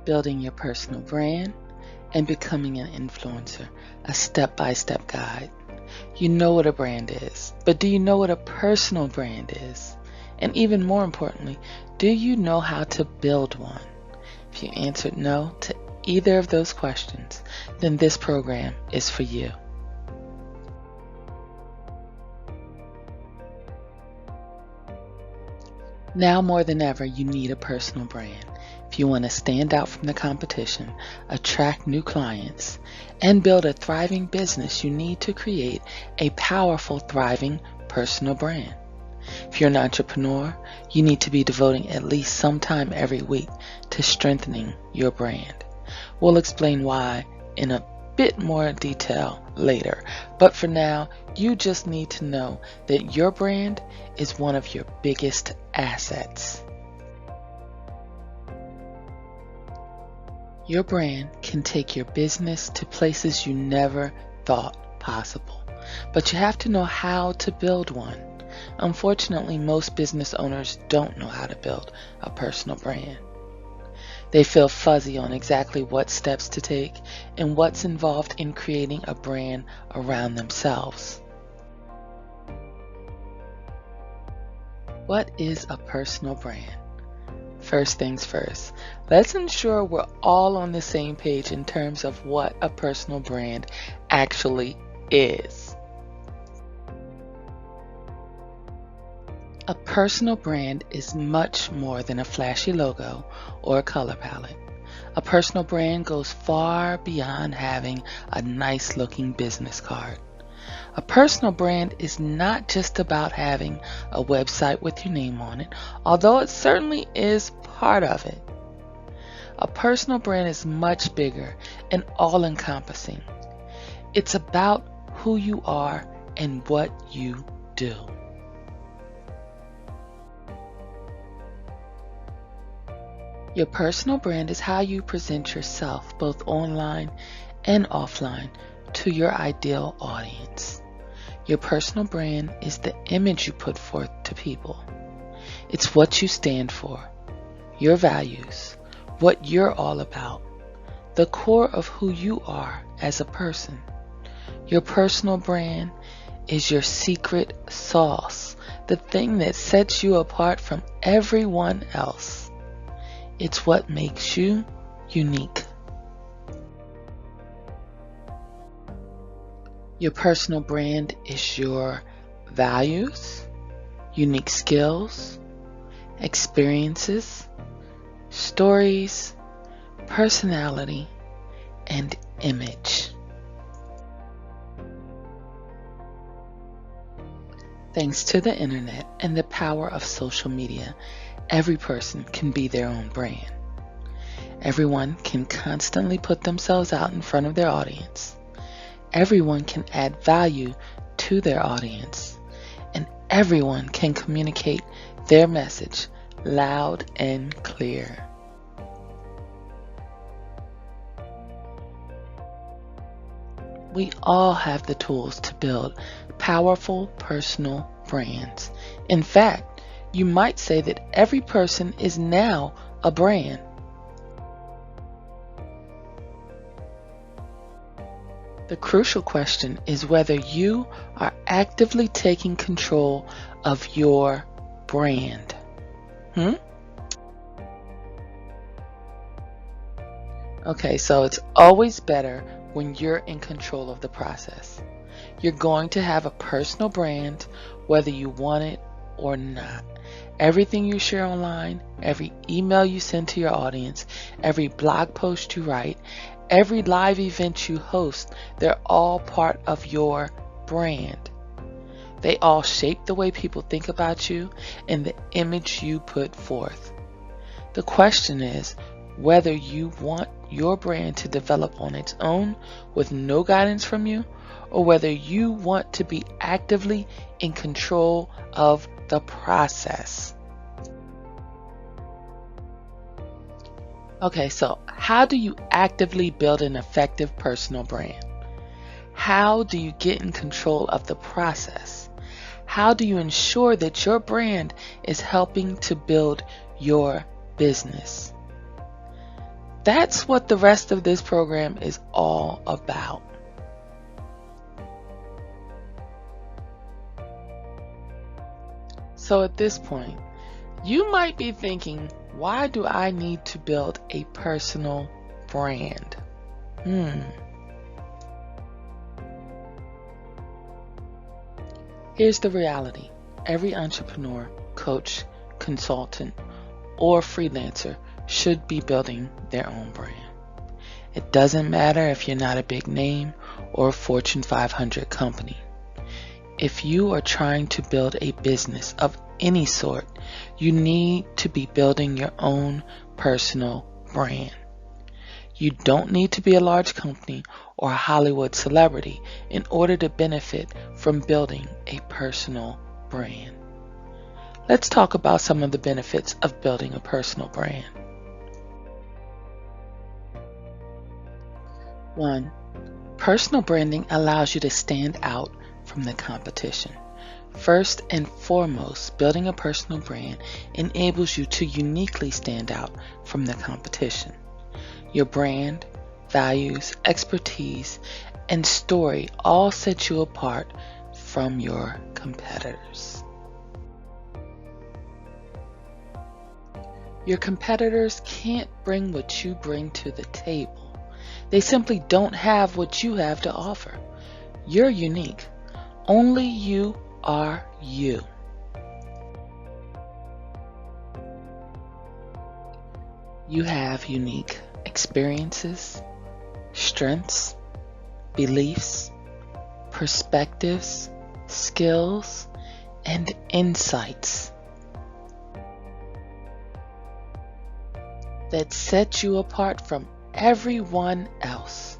Building Your Personal Brand and Becoming an Influencer, a step-by-step guide. You know what a brand is, but do you know what a personal brand is? And even more importantly, do you know how to build one? If you answered no to either of those questions, then this program is for you. Now more than ever, you need a personal brand. If you want to stand out from the competition, attract new clients, and build a thriving business, you need to create a powerful, thriving personal brand. If you're an entrepreneur, you need to be devoting at least some time every week to strengthening your brand. We'll explain why in a bit more detail later, but for now, you just need to know that your brand is one of your biggest assets. Your brand can take your business to places you never thought possible, but you have to know how to build one. Unfortunately, most business owners don't know how to build a personal brand. They feel fuzzy on exactly what steps to take and what's involved in creating a brand around themselves. What is a personal brand? First things first, let's ensure we're all on the same page in terms of what a personal brand actually is. A personal brand is much more than a flashy logo or a color palette. A personal brand goes far beyond having a nice looking business card. A personal brand is not just about having a website with your name on it, although it certainly is part of it. A personal brand is much bigger and all-encompassing. It's about who you are and what you do. Your personal brand is how you present yourself, both online and offline, to your ideal audience. Your personal brand is the image you put forth to people. It's what you stand for, your values, what you're all about, the core of who you are as a person. Your personal brand is your secret sauce, the thing that sets you apart from everyone else. It's what makes you unique. Your personal brand is your values, unique skills, experiences, stories, personality, and image. Thanks to the internet and the power of social media, every person can be their own brand. Everyone can constantly put themselves out in front of their audience. Everyone can add value to their audience. And everyone can communicate their message loud and clear. We all have the tools to build powerful personal brands. In fact, you might say that every person is now a brand. The crucial question is whether you are actively taking control of your brand. Okay, so it's always better when you're in control of the process. You're going to have a personal brand whether you want it or not. Everything you share online, every email you send to your audience, every blog post you write, every live event you host, they're all part of your brand. They all shape the way people think about you and the image you put forth. The question is whether you want your brand to develop on its own with no guidance from you, or whether you want to be actively in control of the process. Okay, so how do you actively build an effective personal brand? How do you get in control of the process? How do you ensure that your brand is helping to build your business? That's what the rest of this program is all about. So at this point, you might be thinking, why do I need to build a personal brand? Here's the reality. Every entrepreneur, coach, consultant, or freelancer should be building their own brand. It doesn't matter if you're not a big name or a Fortune 500 company. If you are trying to build a business of any sort, you need to be building your own personal brand. You don't need to be a large company or a Hollywood celebrity in order to benefit from building a personal brand. Let's talk about some of the benefits of building a personal brand. 1. Personal branding allows you to stand out from the competition. First and foremost, building a personal brand enables you to uniquely stand out from the competition. Your brand, values, expertise, and story all set you apart from your competitors. Your competitors can't bring what you bring to the table. They simply don't have what you have to offer. You're unique. Only you are you. You have unique experiences, strengths, beliefs, perspectives, skills, and insights that set you apart from everyone else.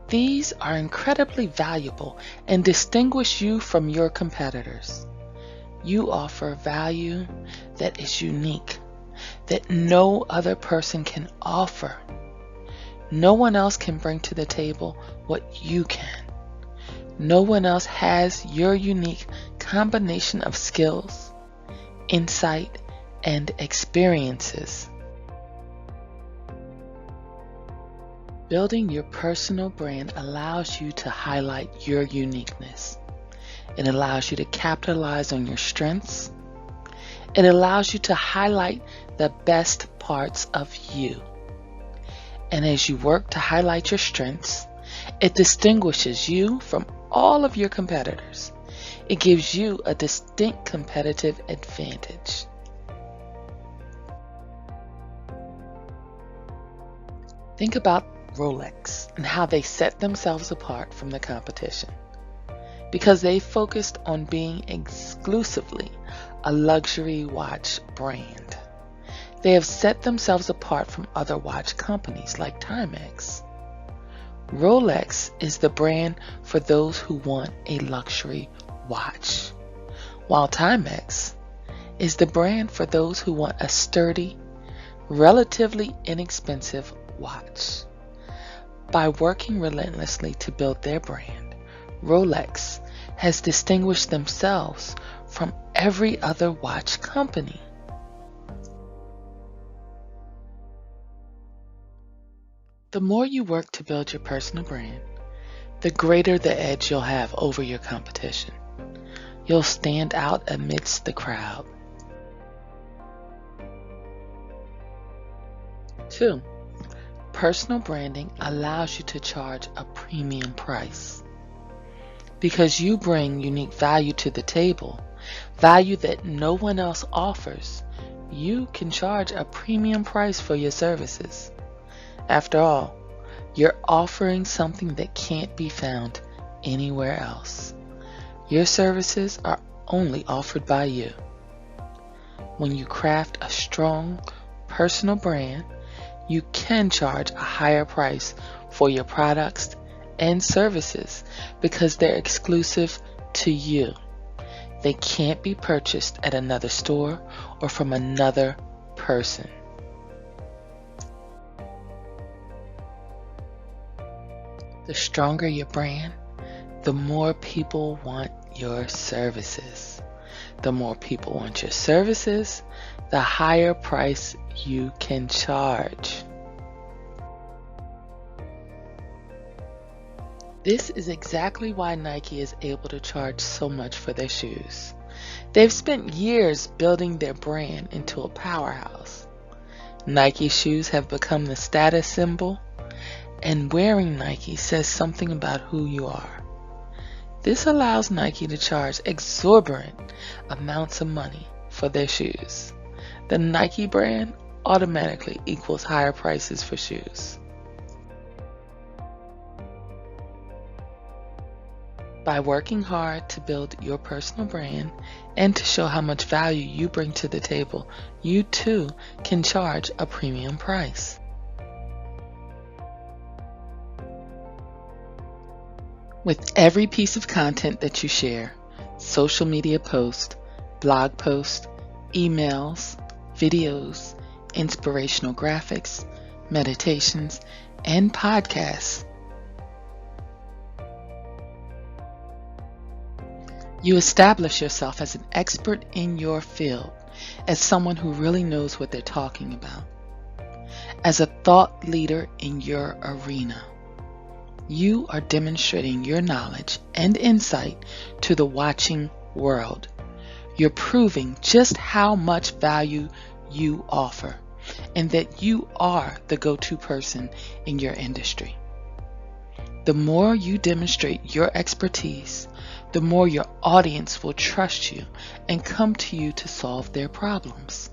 These are incredibly valuable and distinguish you from your competitors. You offer value that is unique, that no other person can offer. No one else can bring to the table what you can. No one else has your unique combination of skills, insight, and experiences. Building your personal brand allows you to highlight your uniqueness. It allows you to capitalize on your strengths. It allows you to highlight the best parts of you. And as you work to highlight your strengths, it distinguishes you from all of your competitors. It gives you a distinct competitive advantage. Think about Rolex and how they set themselves apart from the competition. Because they focused on being exclusively a luxury watch brand. They have set themselves apart from other watch companies like Timex. Rolex is the brand for those who want a luxury watch, while Timex is the brand for those who want a sturdy, relatively inexpensive watch. By working relentlessly to build their brand, Rolex has distinguished themselves from every other watch company. The more you work to build your personal brand, the greater the edge you'll have over your competition. You'll stand out amidst the crowd. 2. Personal branding allows you to charge a premium price. Because you bring unique value to the table, value that no one else offers, you can charge a premium price for your services. After all, you're offering something that can't be found anywhere else. Your services are only offered by you. When you craft a strong personal brand, you can charge a higher price for your products and services because they're exclusive to you. They can't be purchased at another store or from another person. The stronger your brand, the more people want your services. The more people want your services, the higher price you can charge. This is exactly why Nike is able to charge so much for their shoes. They've spent years building their brand into a powerhouse. Nike shoes have become the status symbol, and wearing Nike says something about who you are. This allows Nike to charge exorbitant amounts of money for their shoes. The Nike brand automatically equals higher prices for shoes. By working hard to build your personal brand and to show how much value you bring to the table, you too can charge a premium price. With every piece of content that you share, social media post, blog post, emails, videos, inspirational graphics, meditations, and podcasts, you establish yourself as an expert in your field, as someone who really knows what they're talking about, as a thought leader in your arena. You are demonstrating your knowledge and insight to the watching world. You're proving just how much value you offer and that you are the go-to person in your industry. The more you demonstrate your expertise, the more your audience will trust you and come to you to solve their problems.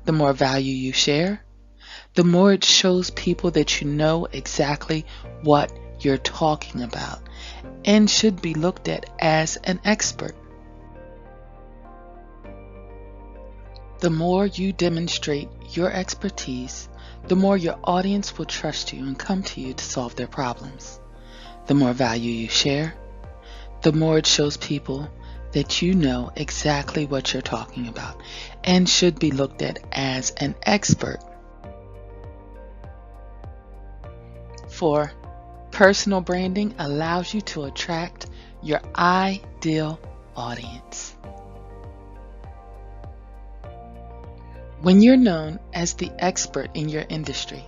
The more value you share, the more it shows people that you know exactly what you're talking about and should be looked at as an expert. The more you demonstrate your expertise, the more your audience will trust you and come to you to solve their problems. The more value you share, the more it shows people that you know exactly what you're talking about and should be looked at as an expert. 4. Personal branding allows you to attract your ideal audience. When you're known as the expert in your industry,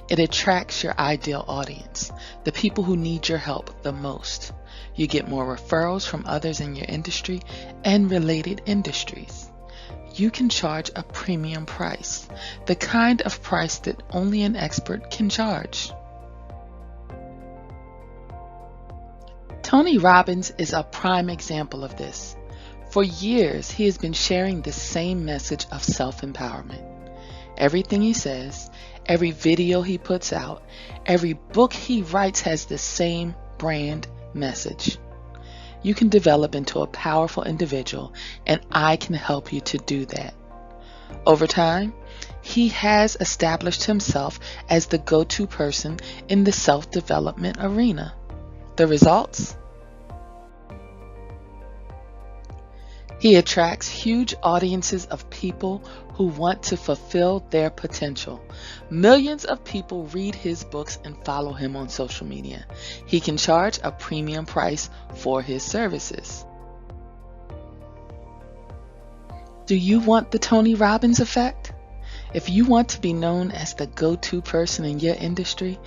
it attracts your ideal audience, the people who need your help the most. You get more referrals from others in your industry and related industries. You can charge a premium price, the kind of price that only an expert can charge. Tony Robbins is a prime example of this. For years, he has been sharing the same message of self-empowerment. Everything he says, every video he puts out, every book he writes has the same brand message. You can develop into a powerful individual, and I can help you to do that. Over time, he has established himself as the go-to person in the self-development arena. The results? He attracts huge audiences of people who want to fulfill their potential. Millions of people read his books and follow him on social media. He can charge a premium price for his services. Do you want the Tony Robbins effect? If you want to be known as the go-to person in your industry,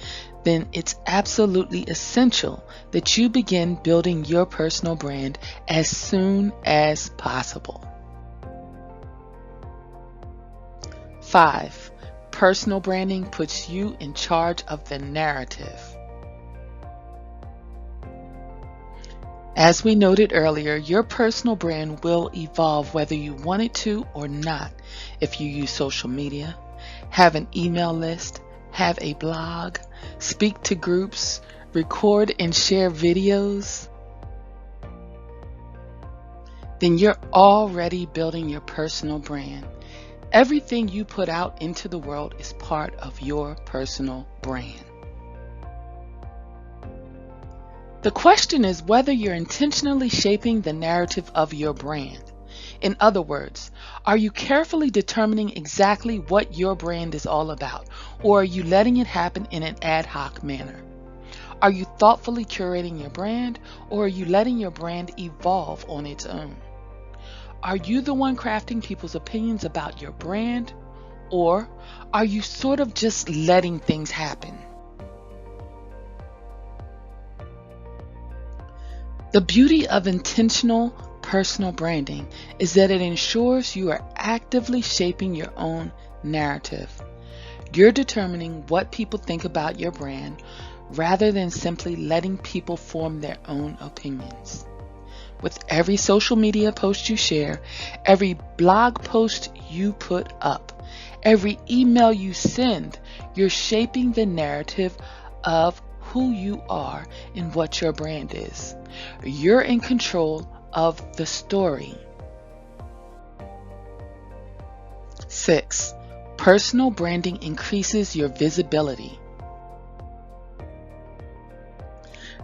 then it's absolutely essential that you begin building your personal brand as soon as possible. 5. Personal branding puts you in charge of the narrative. As we noted earlier, your personal brand will evolve whether you want it to or not. If you use social media, have an email list, have a blog, speak to groups, record and share videos, then you're already building your personal brand. Everything you put out into the world is part of your personal brand. The question is whether you're intentionally shaping the narrative of your brand. In other words, are you carefully determining exactly what your brand is all about, or are you letting it happen in an ad hoc manner? Are you thoughtfully curating your brand, or are you letting your brand evolve on its own? Are you the one crafting people's opinions about your brand, or are you sort of just letting things happen? The beauty of intentional personal branding is that it ensures you are actively shaping your own narrative. You're determining what people think about your brand rather than simply letting people form their own opinions. With every social media post you share, every blog post you put up, every email you send, you're shaping the narrative of who you are and what your brand is. You're in control of the story. 6. Personal branding increases your visibility.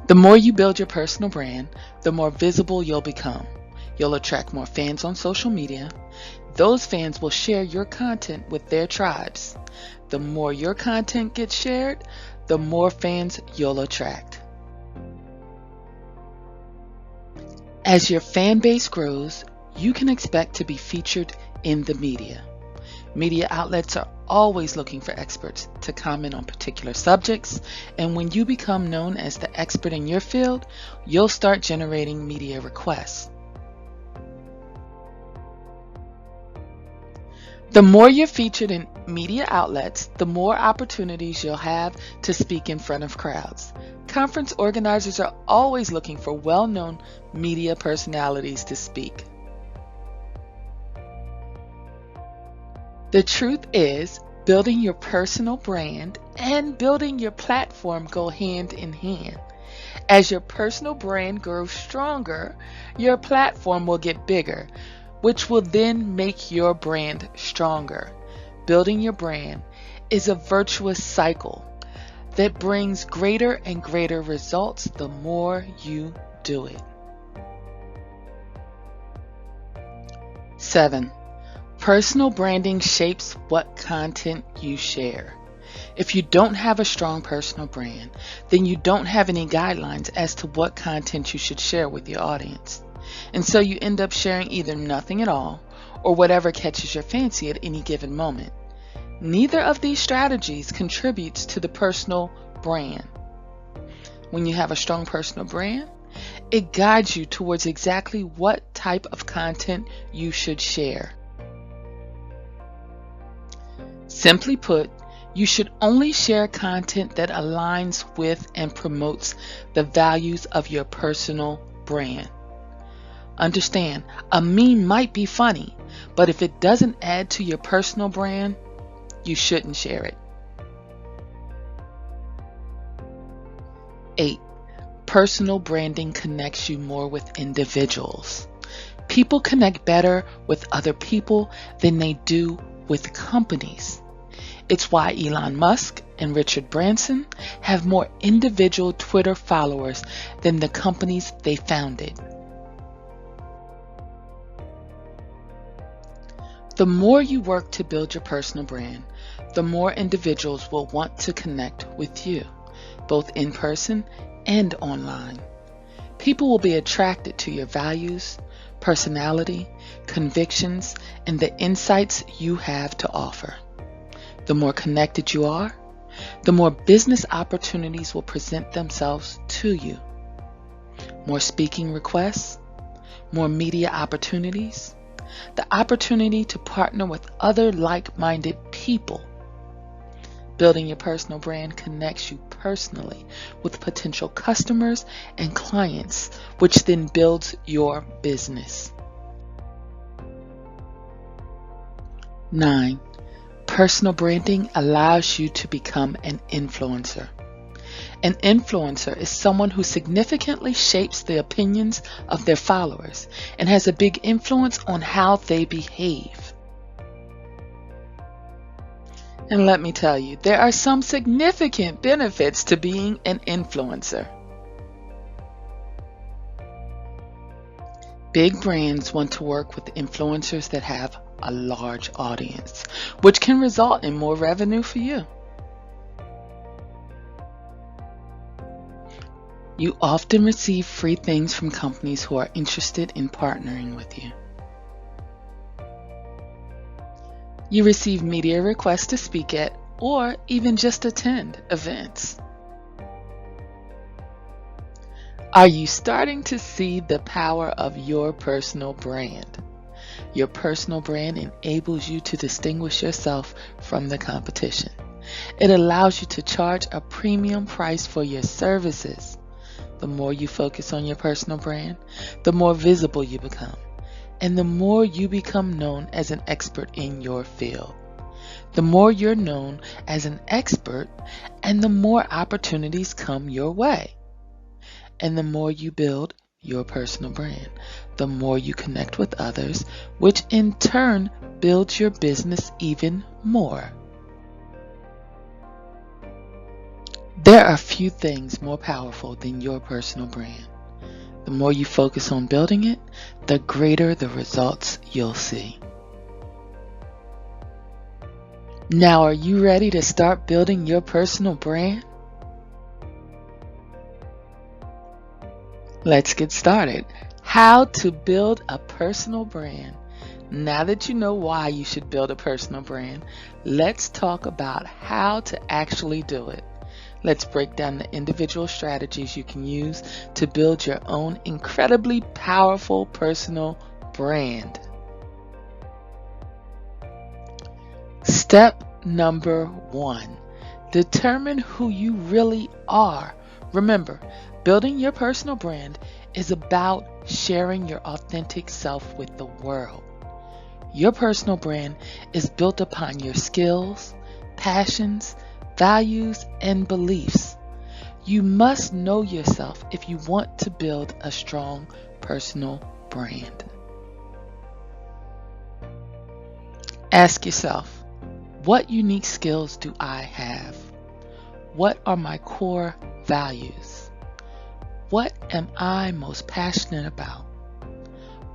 The more you build your personal brand, the more visible you'll become. You'll attract more fans on social media. Those fans will share your content with their tribes. The more your content gets shared, the more fans you'll attract. As your fan base grows, you can expect to be featured in the media. Media outlets are always looking for experts to comment on particular subjects, and when you become known as the expert in your field, you'll start generating media requests. The more you're featured in media outlets, the more opportunities you'll have to speak in front of crowds. Conference organizers are always looking for well-known media personalities to speak. The truth is, building your personal brand and building your platform go hand in hand. As your personal brand grows stronger, your platform will get bigger, which will then make your brand stronger. Building your brand is a virtuous cycle that brings greater and greater results the more you do it. 7. Personal branding shapes what content you share. If you don't have a strong personal brand, then you don't have any guidelines as to what content you should share with your audience. And so you end up sharing either nothing at all or whatever catches your fancy at any given moment. Neither of these strategies contributes to the personal brand. When you have a strong personal brand, it guides you towards exactly what type of content you should share. Simply put, you should only share content that aligns with and promotes the values of your personal brand. Understand, a meme might be funny, but if it doesn't add to your personal brand, you shouldn't share it. 8. Personal branding connects you more with individuals. People connect better with other people than they do with companies. It's why Elon Musk and Richard Branson have more individual Twitter followers than the companies they founded. The more you work to build your personal brand, the more individuals will want to connect with you, both in person and online. People will be attracted to your values, personality, convictions, and the insights you have to offer. The more connected you are, the more business opportunities will present themselves to you. More speaking requests, more media opportunities, the opportunity to partner with other like-minded people. Building your personal brand connects you personally with potential customers and clients, which then builds your business. 9. Personal branding allows you to become an influencer. An influencer is someone who significantly shapes the opinions of their followers and has a big influence on how they behave. And let me tell you, there are some significant benefits to being an influencer. Big brands want to work with influencers that have a large audience, which can result in more revenue for you. You often receive free things from companies who are interested in partnering with you. You receive media requests to speak at or even just attend events. Are you starting to see the power of your personal brand? Your personal brand enables you to distinguish yourself from the competition. It allows you to charge a premium price for your services. The more you focus on your personal brand, the more visible you become, and the more you become known as an expert in your field. The more you're known as an expert, and the more opportunities come your way. And the more you build your personal brand, the more you connect with others, which in turn builds your business even more. There are few things more powerful than your personal brand. The more you focus on building it, the greater the results you'll see. Now, are you ready to start building your personal brand? Let's get started. How to build a personal brand. Now that you know why you should build a personal brand, let's talk about how to actually do it. Let's break down the individual strategies you can use to build your own incredibly powerful personal brand. Step number 1. Determine who you really are. Remember, building your personal brand is about sharing your authentic self with the world. Your personal brand is built upon your skills, passions, values, and beliefs. You must know yourself if you want to build a strong personal brand. Ask yourself, what unique skills do I have? What are my core values? What am I most passionate about?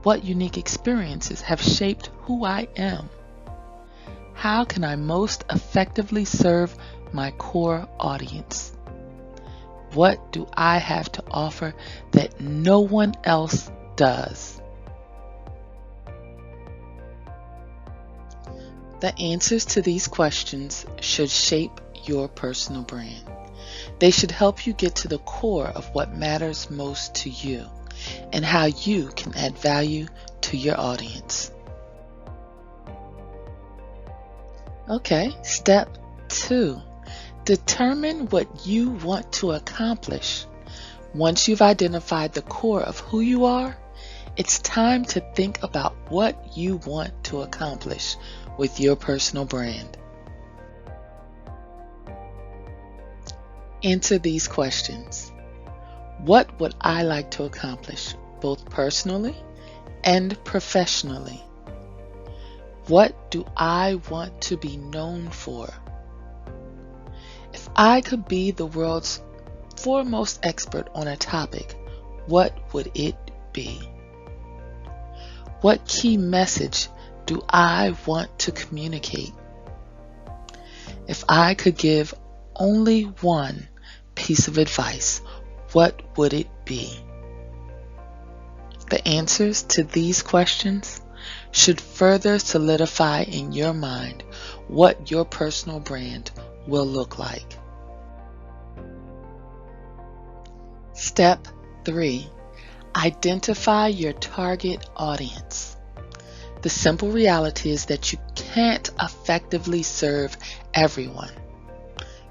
What unique experiences have shaped who I am? How can I most effectively serve my core audience? What do I have to offer that no one else does? The answers to these questions should shape your personal brand. They should help you get to the core of what matters most to you and how you can add value to your audience. Okay, step 2. Determine what you want to accomplish. Once you've identified the core of who you are, it's time to think about what you want to accomplish with your personal brand. Answer these questions. What would I like to accomplish, both personally and professionally? What do I want to be known for? If I could be the world's foremost expert on a topic, what would it be? What key message do I want to communicate? If I could give only one piece of advice, what would it be? The answers to these questions should further solidify in your mind what your personal brand will look like. Step 3. Identify your target audience. The simple reality is that you can't effectively serve everyone.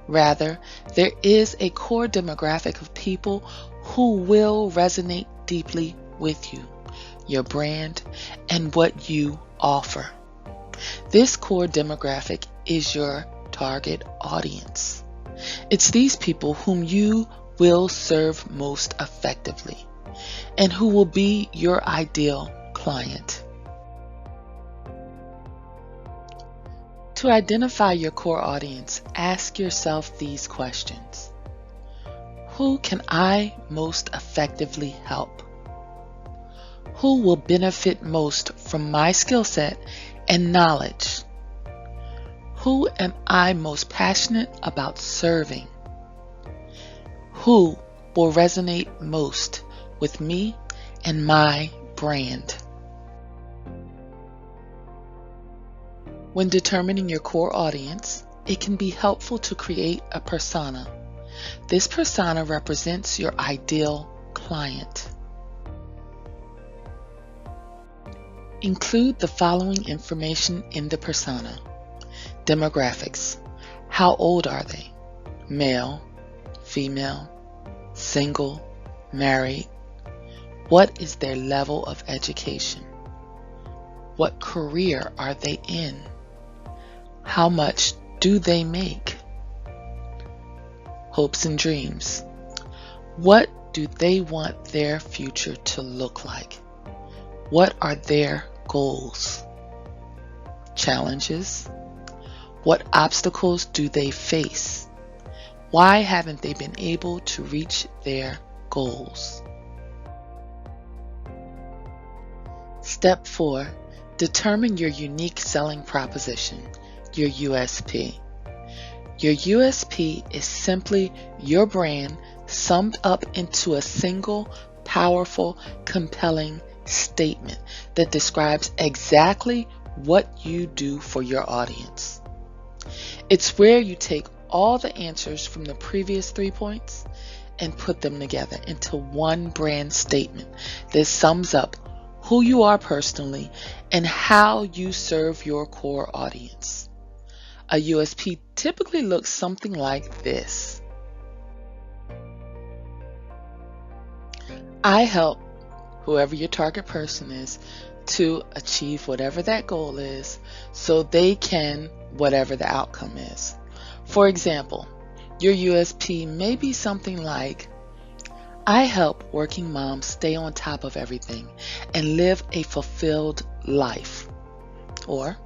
Rather, there is a core demographic of people who will resonate deeply with you, your brand, and what you offer. This core demographic is your target audience. It's these people whom you will serve most effectively and who will be your ideal client. To identify your core audience, ask yourself these questions. Who can I most effectively help? Who will benefit most from my skill set and knowledge? Who am I most passionate about serving? Who will resonate most with me and my brand? When determining your core audience, it can be helpful to create a persona. This persona represents your ideal client. Include the following information in the persona. Demographics. How old are they? Male, female, single, married? What is their level of education? What career are they in? How much do they make? Hopes and dreams. What do they want their future to look like? What are their goals? Challenges. What obstacles do they face? Why haven't they been able to reach their goals? Step 4. Determine your unique selling proposition, your USP. Your USP is simply your brand summed up into a single, powerful, compelling statement that describes exactly what you do for your audience. It's where you take all the answers from the previous 3 points and put them together into one brand statement that sums up who you are personally and how you serve your core audience. A USP typically looks something like this. I help whoever your target person is to achieve whatever that goal is so they can whatever the outcome is. For example, your USP may be something like, I help working moms stay on top of everything and live a fulfilled life. Or,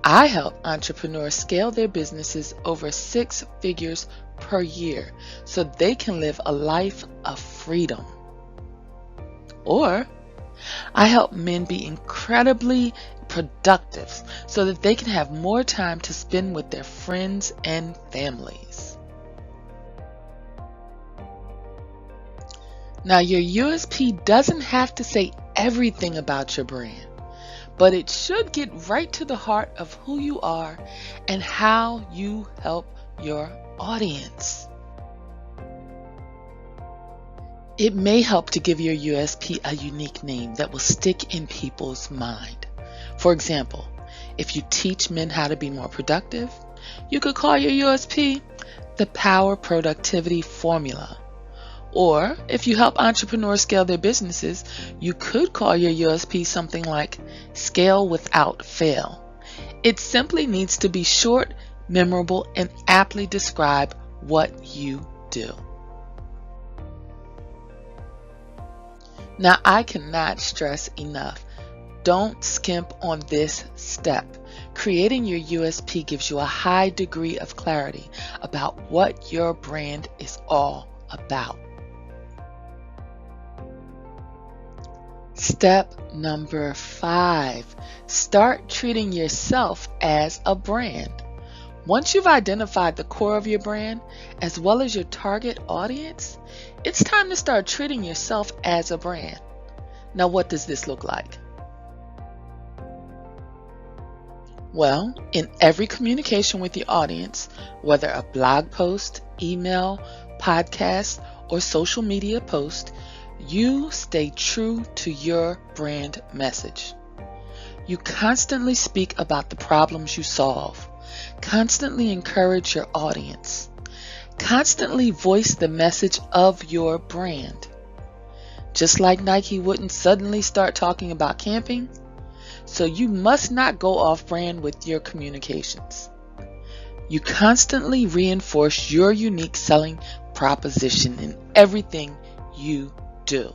I help entrepreneurs scale their businesses over 6 figures per year so they can live a life of freedom. Or, I help men be incredibly productive so that they can have more time to spend with their friends and families. Now, your USP doesn't have to say everything about your brand, but it should get right to the heart of who you are and how you help your audience. It may help to give your USP a unique name that will stick in people's mind. For example, if you teach men how to be more productive, you could call your USP the Power Productivity Formula. Or if you help entrepreneurs scale their businesses, you could call your USP something like Scale Without Fail. It simply needs to be short, memorable, and aptly describe what you do. Now, I cannot stress enough, don't skimp on this step. Creating your USP gives you a high degree of clarity about what your brand is all about. Step number 5, start treating yourself as a brand. Once you've identified the core of your brand, as well as your target audience, it's time to start treating yourself as a brand. Now, what does this look like? Well, in every communication with your audience, whether a blog post, email, podcast, or social media post, you stay true to your brand message. You constantly speak about the problems you solve. Constantly encourage your audience. Constantly voice the message of your brand. Just like Nike wouldn't suddenly start talking about camping, so you must not go off brand with your communications. You constantly reinforce your unique selling proposition in everything you do.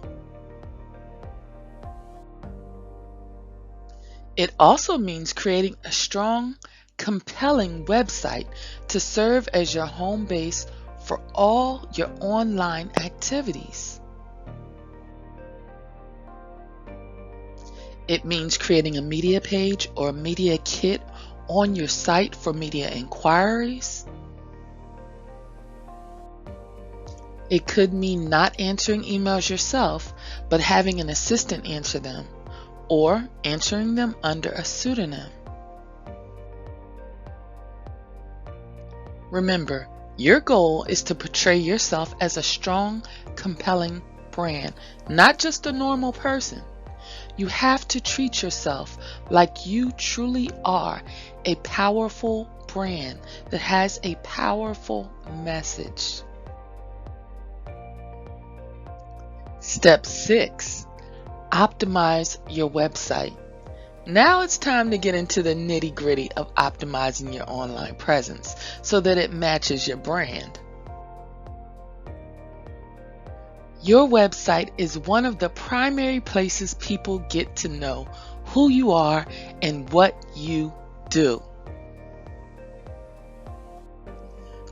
It also means creating a strong, compelling website to serve as your home base for all your online activities. It means creating a media page or a media kit on your site for media inquiries. It could mean not answering emails yourself, but having an assistant answer them, or answering them under a pseudonym. Remember, your goal is to portray yourself as a strong, compelling brand, not just a normal person. You have to treat yourself like you truly are a powerful brand that has a powerful message. Step 6. Optimize your website. Now it's time to get into the nitty-gritty of optimizing your online presence so that it matches your brand. Your website is one of the primary places people get to know who you are and what you do.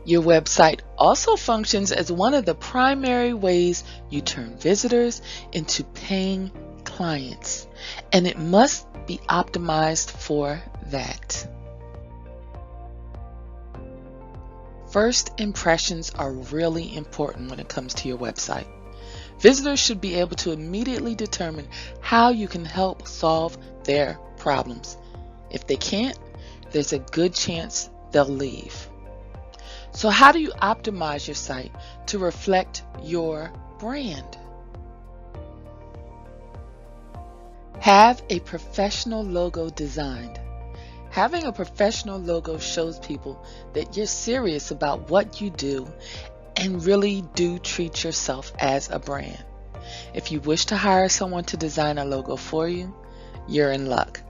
Your website also functions as one of the primary ways you turn visitors into paying clients, and it must be optimized for that. First impressions are really important when it comes to your website. Visitors should be able to immediately determine how you can help solve their problems. If they can't, there's a good chance they'll leave. So how do you optimize your site to reflect your brand? Have a professional logo designed. Having a professional logo shows people that you're serious about what you do and really do treat yourself as a brand. If you wish to hire someone to design a logo for you, you're in luck.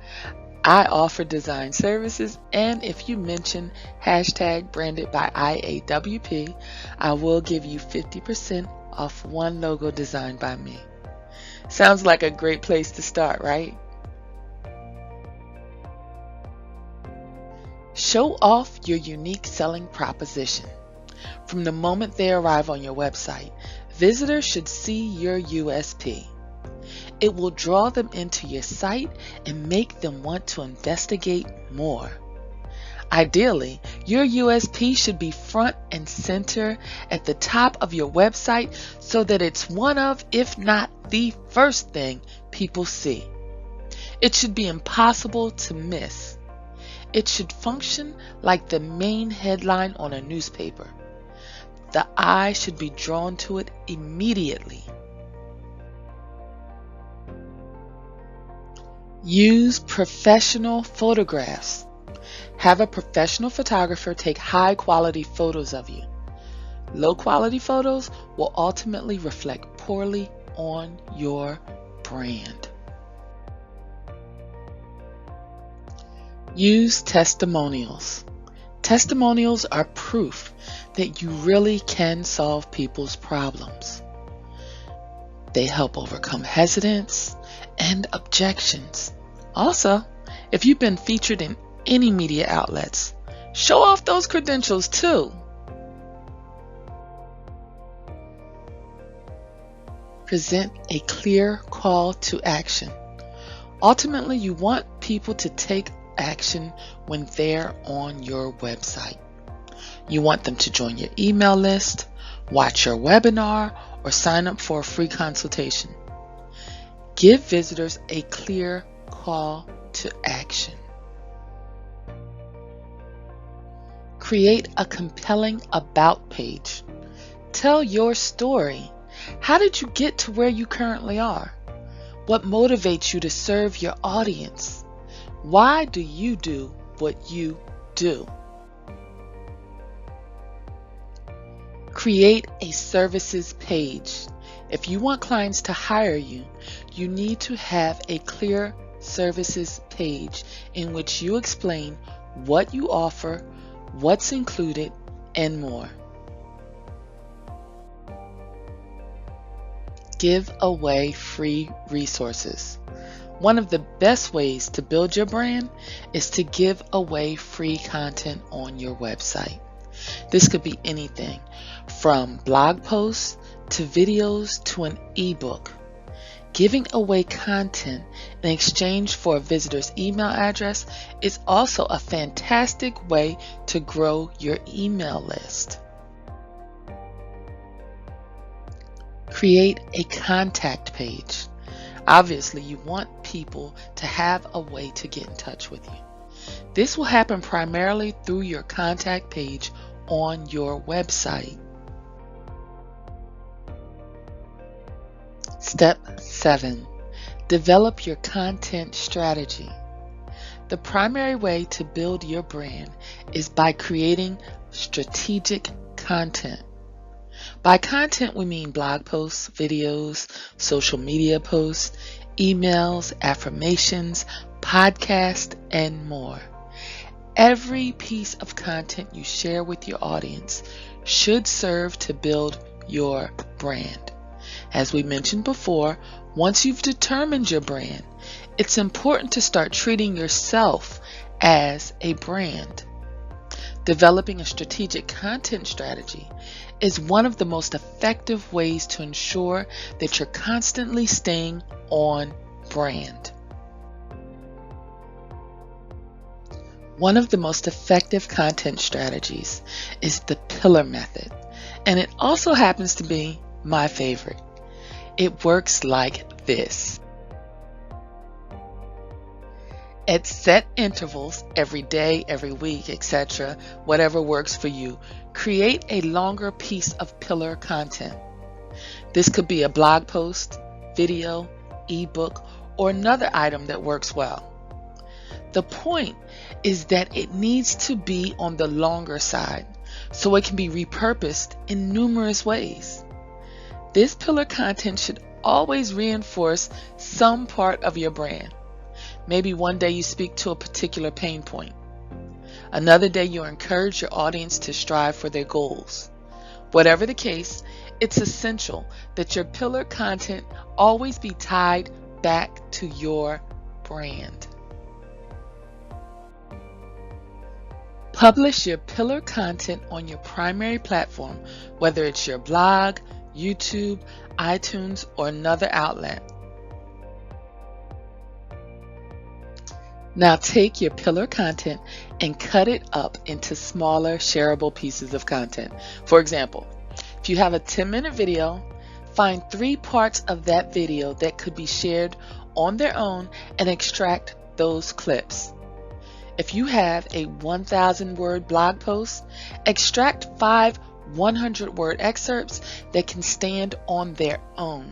I offer design services, and if you mention hashtag branded by IAWP, I will give you 50% off one logo designed by me. Sounds like a great place to start, right? Show off your unique selling proposition. From the moment they arrive on your website, visitors should see your USP. It will draw them into your site and make them want to investigate more. Ideally, your USP should be front and center at the top of your website so that it's one of, if not the first thing people see. It should be impossible to miss. It should function like the main headline on a newspaper. The eye should be drawn to it immediately. Use professional photographs. Have a professional photographer take high quality photos of you. Low quality photos will ultimately reflect poorly on your brand. Use testimonials. Testimonials are proof that you really can solve people's problems. They help overcome hesitance and objections. Also, if you've been featured in any media outlets, show off those credentials too. Present a clear call to action. Ultimately, you want people to take action when they're on your website. You want them to join your email list, watch your webinar, or sign up for a free consultation. Give visitors a clear call to action. Create a compelling about page. Tell your story. How did you get to where you currently are? What motivates you to serve your audience? Why do you do what you do? Create a services page. If you want clients to hire you, you need to have a clear services page in which you explain what you offer, what's included, and more. Give away free resources. One of the best ways to build your brand is to give away free content on your website. This could be anything from blog posts to videos to an ebook. Giving away content in exchange for a visitor's email address is also a fantastic way to grow your email list. Create a contact page. Obviously, you want people to have a way to get in touch with you. This will happen primarily through your contact page on your website. Step 7. Develop your content strategy. The primary way to build your brand is by creating strategic content. By content, we mean blog posts, videos, social media posts, emails, affirmations, podcasts, and more. Every piece of content you share with your audience should serve to build your brand. As we mentioned before, once you've determined your brand, it's important to start treating yourself as a brand. Developing a strategic content strategy is one of the most effective ways to ensure that you're constantly staying on brand. One of the most effective content strategies is the pillar method, and it also happens to be my favorite. It works like this. At set intervals, every day, every week, etc., whatever works for you, create a longer piece of pillar content. This could be a blog post, video, ebook, or another item that works well. The point is that it needs to be on the longer side, so it can be repurposed in numerous ways. This pillar content should always reinforce some part of your brand. Maybe one day you speak to a particular pain point. Another day you encourage your audience to strive for their goals. Whatever the case, it's essential that your pillar content always be tied back to your brand. Publish your pillar content on your primary platform, whether it's your blog, YouTube, iTunes, or another outlet. Now take your pillar content and cut it up into smaller shareable pieces of content. For example, if you have a 10-minute video, find 3 parts of that video that could be shared on their own and extract those clips. If you have a 1,000-word blog post, extract 5 100-word excerpts that can stand on their own.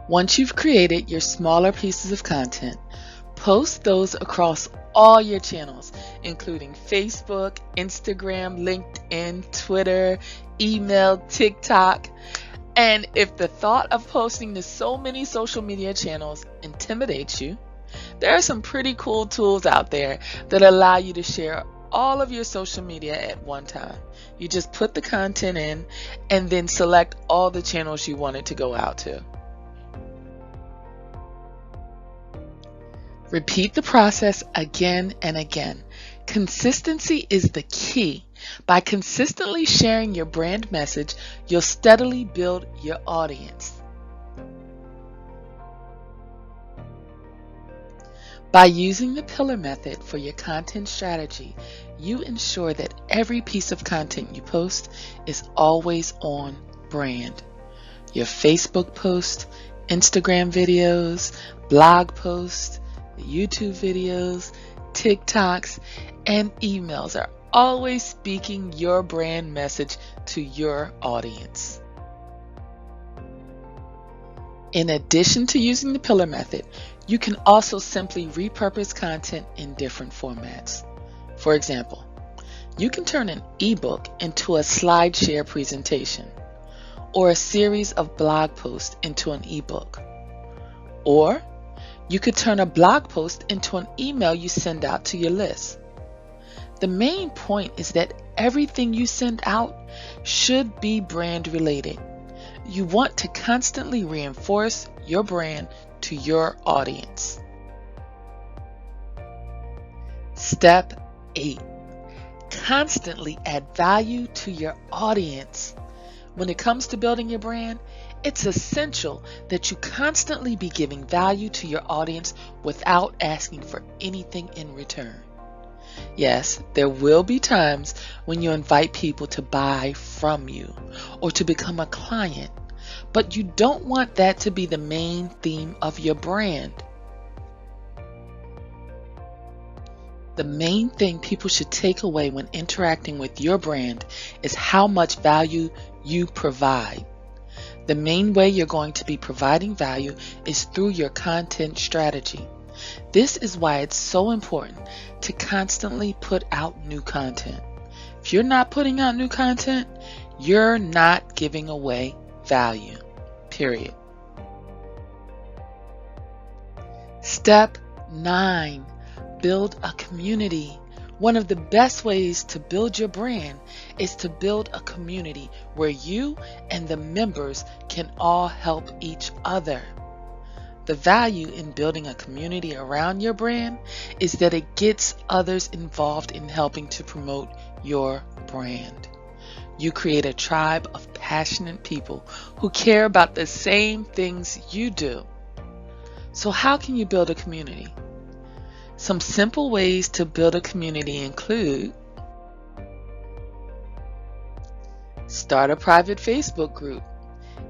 Once you've created your smaller pieces of content, post those across all your channels, including Facebook, Instagram, LinkedIn, Twitter, email, TikTok. And if the thought of posting to so many social media channels intimidates you, there are some pretty cool tools out there that allow you to share all of your social media at one time. You just put the content in and then select all the channels you want it to go out to. Repeat the process again and again. Consistency is the key. By consistently sharing your brand message, you'll steadily build your audience. By using the pillar method for your content strategy, you ensure that every piece of content you post is always on brand. Your Facebook post, Instagram videos, blog posts, YouTube videos, TikToks, and emails are always speaking your brand message to your audience. In addition to using the pillar method, you can also simply repurpose content in different formats. For example, you can turn an ebook into a SlideShare presentation, or a series of blog posts into an ebook. Or you could turn a blog post into an email you send out to your list. The main point is that everything you send out should be brand related. You want to constantly reinforce your brand to your audience. Step 8. Constantly add value to your audience. When it comes to building your brand, it's essential that you constantly be giving value to your audience without asking for anything in return. Yes, there will be times when you invite people to buy from you or to become a client, but you don't want that to be the main theme of your brand. The main thing people should take away when interacting with your brand is how much value you provide. The main way you're going to be providing value is through your content strategy. This is why it's so important to constantly put out new content. If you're not putting out new content, you're not giving away value, period. Step 9, build a community. One of the best ways to build your brand is to build a community where you and the members can all help each other. The value in building a community around your brand is that it gets others involved in helping to promote your brand. You create a tribe of passionate people who care about the same things you do. So how can you build a community? Some simple ways to build a community include: start a private Facebook group.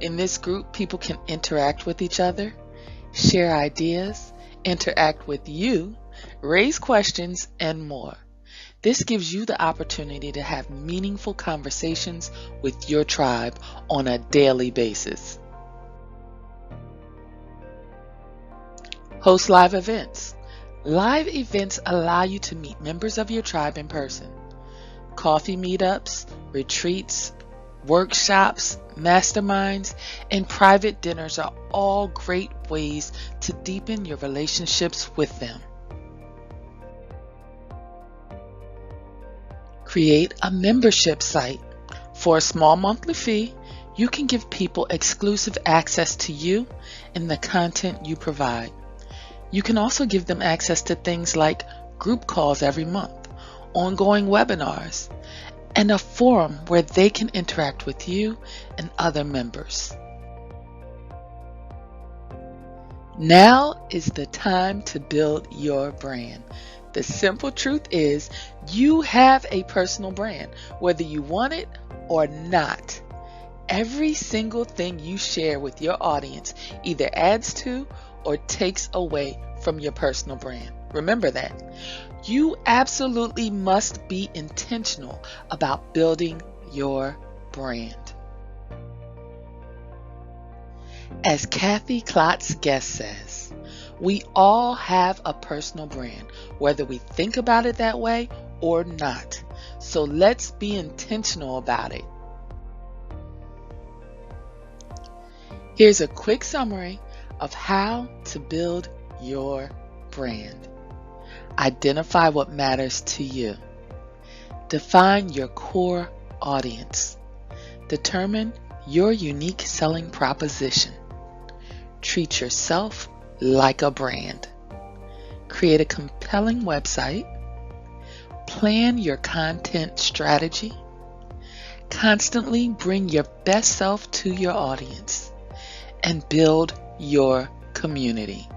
In this group, people can interact with each other, share ideas, interact with you, raise questions, and more. This gives you the opportunity to have meaningful conversations with your tribe on a daily basis. Host live events. Live events allow you to meet members of your tribe in person. Coffee meetups, retreats, workshops, masterminds, and private dinners are all great ways to deepen your relationships with them. Create a membership site. For a small monthly fee, you can give people exclusive access to you and the content you provide. You can also give them access to things like group calls every month, ongoing webinars, and a forum where they can interact with you and other members. Now is the time to build your brand. The simple truth is, you have a personal brand, whether you want it or not. Every single thing you share with your audience either adds to or takes away from your personal brand. Remember that. You absolutely must be intentional about building your brand. As Kathy Klotz Guest says, we all have a personal brand, whether we think about it that way or not. So let's be intentional about it. Here's a quick summary of how to build your brand. Identify what matters to you. Define your core audience. Determine your unique selling proposition. Treat yourself like a brand. Create a compelling website. Plan your content strategy. Constantly bring your best self to your audience. And build your community.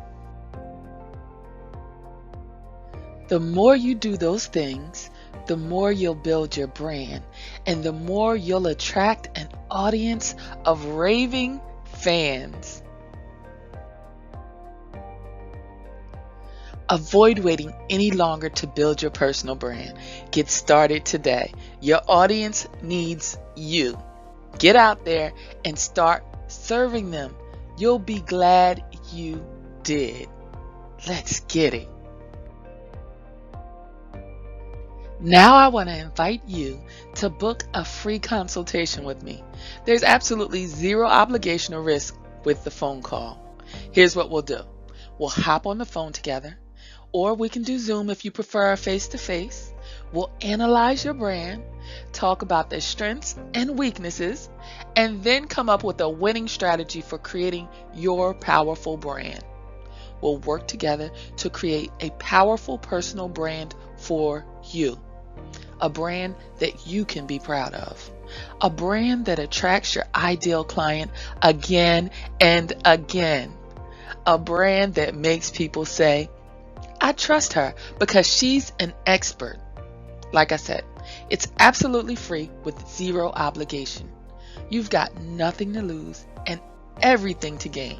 The more you do those things, the more you'll build your brand, and the more you'll attract an audience of raving fans. Avoid waiting any longer to build your personal brand. Get started today. Your audience needs you. Get out there and start serving them. You'll be glad you did. Let's get it. Now I want to invite you to book a free consultation with me. There's absolutely zero obligation or risk with the phone call. Here's what we'll do. We'll hop on the phone together, or we can do Zoom if you prefer face-to-face. We'll analyze your brand, talk about their strengths and weaknesses, and then come up with a winning strategy for creating your powerful brand. We'll work together to create a powerful personal brand for you. A brand that you can be proud of. A brand that attracts your ideal client again and again. A brand that makes people say, I trust her because she's an expert. Like I said, it's absolutely free with zero obligation. You've got nothing to lose and everything to gain.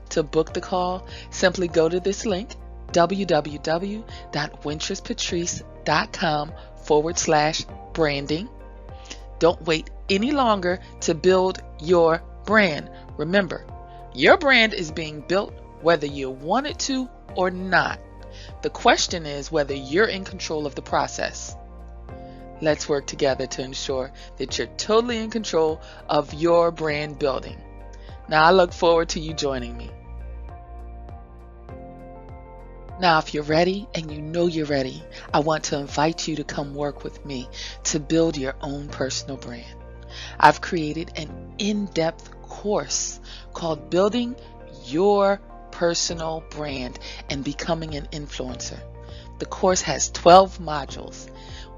To book the call, simply go to this link www.wintresspatrice.com/branding. Don't wait any longer to build your brand. Remember, your brand is being built whether you want it to or not. The question is whether you're in control of the process. Let's work together to ensure that you're totally in control of your brand building. Now, I look forward to you joining me. Now, if you're ready, and you know you're ready, I want to invite you to come work with me to build your own personal brand. I've created an in-depth course called Building Your Personal Brand and Becoming an Influencer. The course has 12 modules.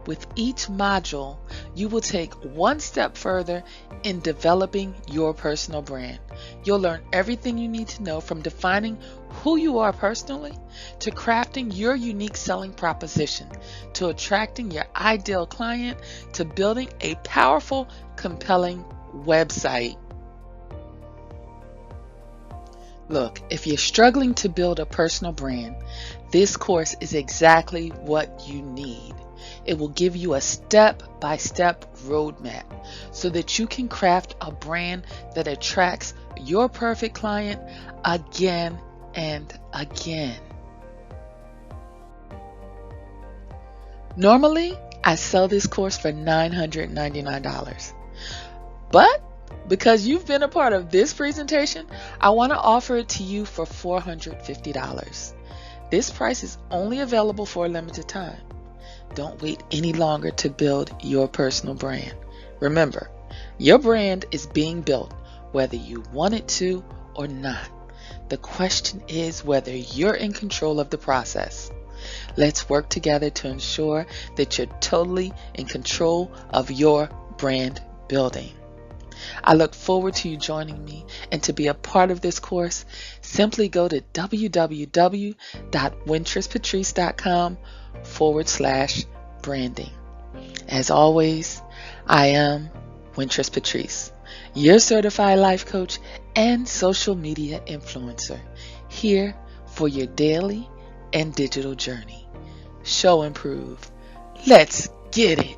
With each module, you will take one step further in developing your personal brand. You'll learn everything you need to know, from defining who you are personally, to crafting your unique selling proposition, to attracting your ideal client, to building a powerful, compelling website. Look, if you're struggling to build a personal brand, this course is exactly what you need. It will give you a step-by-step roadmap so that you can craft a brand that attracts your perfect client again and again. Normally, I sell this course for $999, but because you've been a part of this presentation, I want to offer it to you for $450. This price is only available for a limited time. Don't wait any longer to build your personal brand. Remember, your brand is being built whether you want it to or not. The question is whether you're in control of the process. Let's work together to ensure that you're totally in control of your brand building. I look forward to you joining me, and to be a part of this course, simply go to www.wintresspatrice.com/branding. As always, I am Wintress Patrice, your certified life coach and social media influencer, here for your daily and digital journey. Show improve. Let's get it.